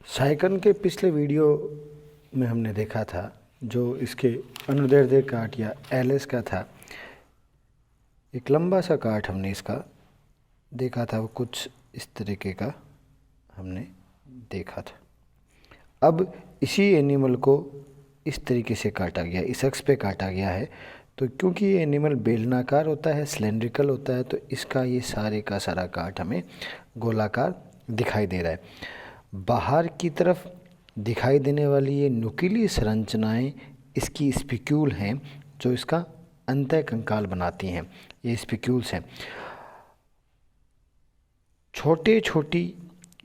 Cycle के पिछले video में हमने देखा था जो इसके अनुदैर्ध्य काट या एलएस का था। एक लंबा सा काट हमने इसका देखा था, वो कुछ इस तरीके का हमने देखा था। अब इसी एनिमल को इस तरीके से काटा गया, इस अक्ष पे काटा गया है। तो क्योंकि ये एनिमल बेलनाकार होता है, सिलेंड्रिकल होता है, तो इसका ये सारे का सारा काट हमें गोलाकार दिखाई दे रहा है। बाहर की तरफ दिखाई देने वाली ये नुकीली संरचनाएं इसकी स्पिक्यूल हैं जो इसका अंतःकंकाल बनाती हैं। ये स्पिक्यूल्स हैं, छोटे छोटी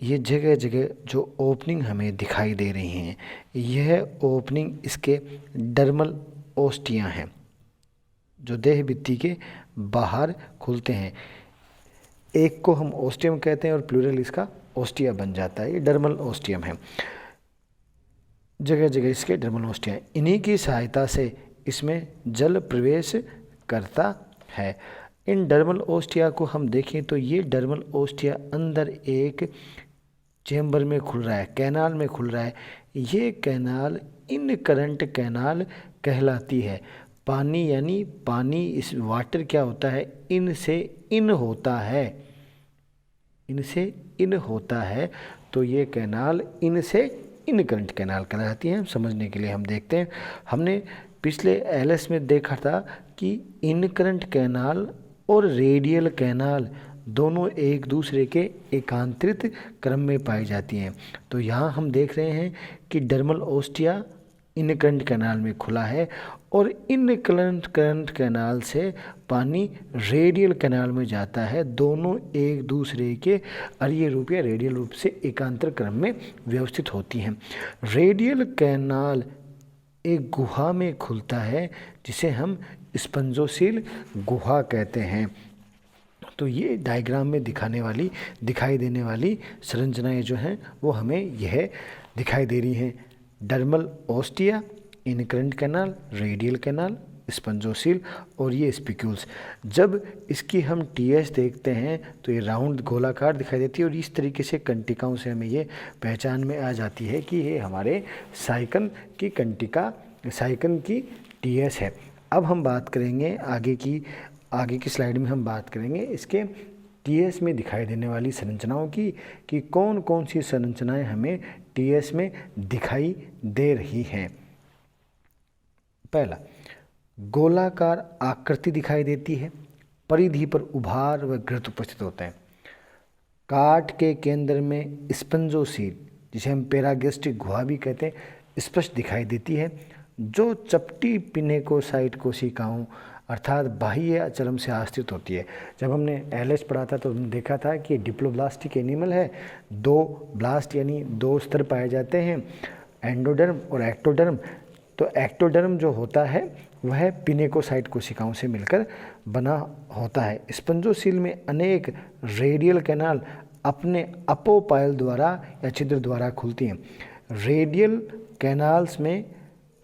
ये जगह जगह जो ओपनिंग हमें दिखाई दे रही हैं, यह ओपनिंग इसके डर्मल ओस्टिया हैं जो देह भित्ति के बाहर खुलते हैं। एक को हम ओस्टियम कहते हैं और प्लूरल इसका ओस्टिया बन जाता है। ये डर्मल ओस्टियम है, जगह जगह इसके डर्मल ओस्टिया हैं। इन्हीं की सहायता से इसमें जल प्रवेश करता है। इन डर्मल ओस्टिया को हम देखें तो ये डर्मल ओस्टिया अंदर एक चेम्बर में खुल रहा है, कैनाल में खुल रहा है। ये कैनाल इन करंट कैनाल कहलाती है। पानी यानी पानी, इस वाटर क्या होता है, इन से इन होता है, इनसे इन होता है। तो ये कैनाल इन से इन करंट कैनाल कहलाती हैं। समझने के लिए हम देखते हैं, हमने पिछले एलएस में देखा था कि इन करंट कैनाल और रेडियल कैनाल दोनों एक दूसरे के एकांतरित क्रम में पाई जाती हैं। तो यहाँ हम देख रहे हैं कि डर्मल ओस्टिया इन करंट कैनाल में खुला है और इन करंट कैनाल से पानी रेडियल कैनाल में जाता है। दोनों एक दूसरे के अरीय रूप या रेडियल रूप से एकांतर क्रम में व्यवस्थित होती हैं। रेडियल कैनाल एक गुहा में खुलता है जिसे हम स्पंजोसील गुहा कहते हैं। तो ये डायग्राम में दिखाई देने वाली संरचनाएं जो हैं वो हमें यह दिखाई दे रही हैं। Dermal ostia, incurrent canal, radial canal, spongocoel और ये स्पिक्यूल्स। जब इसकी हम टीएस देखते हैं तो ये राउंड गोलाकार दिखाई देती है और इस तरीके से कंटिकाओं से हमें ये पहचान में आ जाती है कि ये हमारे साइकन की कंटिका, साइकन की टीएस है। अब हम बात करेंगे आगे की स्लाइड में हम बात करेंगे इसके टीएस में दिखाई देने वाली संरचनाओं की कि कौन कौन सी संरचनाएं हमें टीएस में दिखाई दे रही हैं। पहला, गोलाकार आकृति दिखाई देती है, परिधि पर उभार व घृत उपस्थित होते हैं। काट के केंद्र में स्पंजोसील, जिसे हम पैरागैस्ट्रिक गुहा भी कहते हैं, स्पष्ट दिखाई देती है जो चपटी पिनेकोसाइट कोशिकाओं अर्थात बाह्य अचलम से आश्रित होती है। जब हमने एलएस पढ़ा था तो हमने देखा था कि डिप्लोब्लास्टिक एनिमल है, दो ब्लास्ट यानी दो स्तर पाए जाते हैं, एंडोडर्म और एक्टोडर्म। तो एक्टोडर्म जो होता है वह पिनेकोसाइट कोशिकाओं से मिलकर बना होता है। स्पंजोसील में अनेक रेडियल कैनाल अपने अपोपाइल द्वारा या छिद्र द्वारा खुलती हैं। रेडियल कैनाल्स में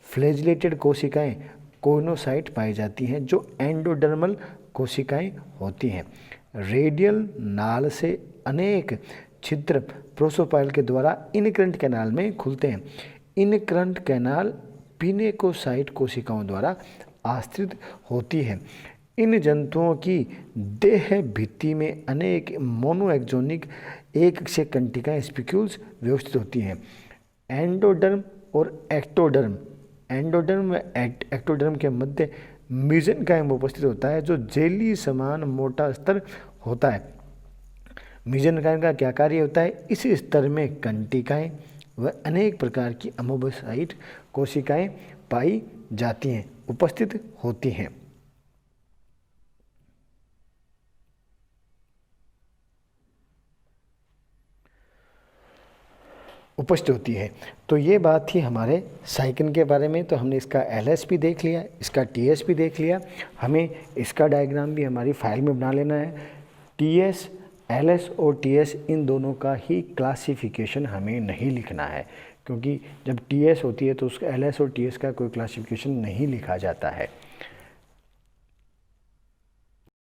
फ्लैजिलेटेड कोशिकाएं कोइनोसाइट पाई जाती हैं जो एंडोडर्मल कोशिकाएं होती हैं। रेडियल नाल से अनेक छिद्र प्रोसोपाइल के द्वारा इनकरेंट कैनाल में खुलते हैं। इनकरेंट कैनाल पिनेकोसाइट कोशिकाओं द्वारा आश्रित होती है। इन जंतुओं की देह भित्ति में अनेक मोनोएक्सोनिक एक से कंटिकाएं स्पिक्यूल्स व्यवस्थित होती हैं। एंडोडर्म और एक्टोडर्म, एंडोडर्म व एक्टोडर्म के मध्य मीजेनकाइम उपस्थित होता है जो जेली समान मोटा स्तर होता है। मीजेनकाइम का क्या कार्य होता है, इस स्तर में कंटिकाएं व अनेक प्रकार की अमोबोसाइट कोशिकाएं पाई जाती हैं, उपस्थित होती हैं। उपस्थित होती है। तो ये बात थी हमारे साइकिन के बारे में। तो हमने इसका एलएस भी देख लिया, इसका टीएस भी देख लिया। हमें इसका डायग्राम भी हमारी फाइल में बना लेना है। टीएस, एलएस और टीएस इन दोनों का ही क्लासिफिकेशन हमें नहीं लिखना है, क्योंकि जब टीएस होती है तो उसका एलएस और टीएस का कोई क्लासिफिकेशन नहीं लिखा जाता है।